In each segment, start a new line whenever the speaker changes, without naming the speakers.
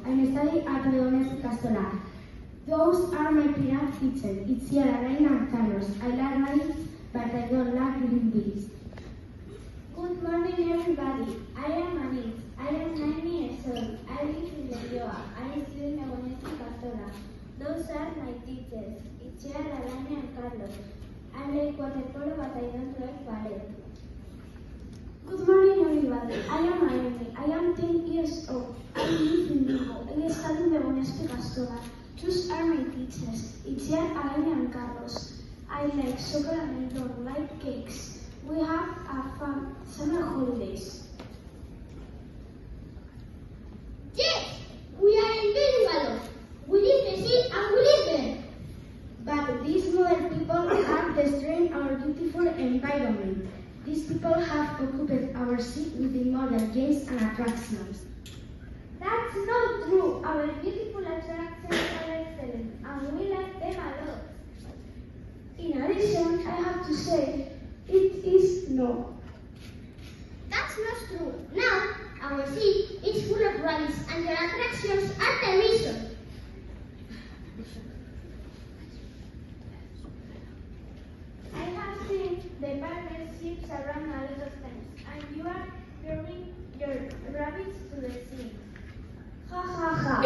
I study at Leones Castola. Those are my pirate teachers. It's Elaine and Carlos. I like knives, but I don't like green beans.
Good morning, everybody. I am Anis. I am 9 years old. I live in Leioa. I study in Leones Castola. Those are my teachers. It's Elaine and Carlos. I like water polo, but I don't like ballet.
Good morning, everybody. I am Irene. I am 10 years old. I live in Vigo. I study in Leones Castola. Those are my teachers. It's Irene and Carlos. I like soccer and I don't like cakes. We have a fun summer holidays.
Yes, we are in Bilbao. We live the sea and we live there.
But these modern people have destroyed our beautiful environment. These people have occupied our sea with the modern games and attractions.
That's not true. Our beautiful attractions are excellent and we like them a lot.
In addition, I have to say, it is no.
That's not true. Now, our sea is full of rallies and their attractions are the reason.
I have seen the partnerships around a lot of times, and you are throwing your rabbits to the sea.
Ha ha ha,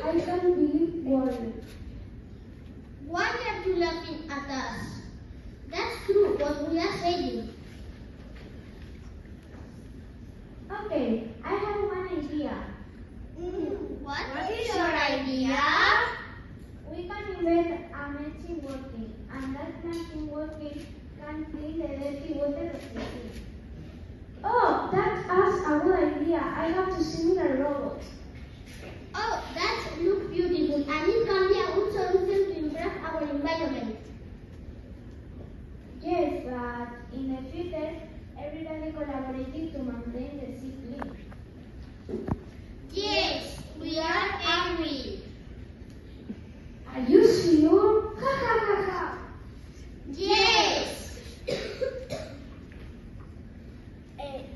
I can't believe worried.
Why are you laughing at us? That's true what we are saying.
Okay, I have one idea.
What is your idea?
We can invent a machine working, and that machine working can clean the dirty water of the sea.
Oh, that's a good idea. I have to similar robots.
Oh, that looks beautiful and it can be a good solution to improve our environment.
Yes, but in the future, everybody collaborated to maintain the sea clean.
Yes, we are angry.
Are you sure? Ha ha ha ha.
Yes.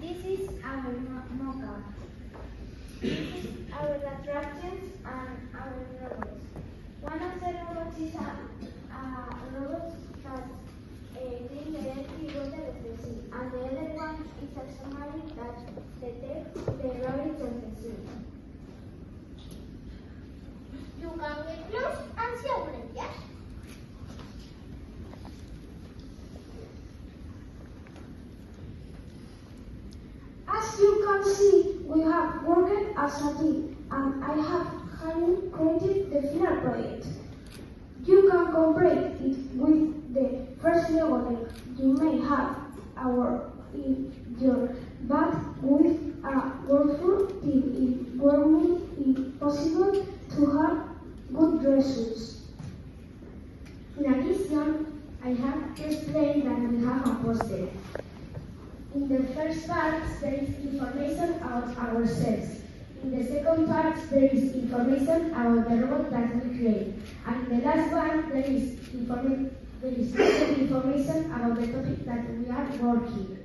This is our mock-up. This is our attractions and our robots. One of the robots is a robot that cleans the dirty water of the sea, and the other one is a submarine that detects the rubbish of the sea.
You can get close and see our ideas.
As you can see, we have worked as a team, and I have created the final project. You can complete it with the first level you may have in your bag with a workful team. It will make it possible to have good results.
In addition, I have to explain that we have a poster. In the first part, there is information about ourselves. In the second part, there is information about the robot that we create. And in the last one, there is information about the topic that we are working.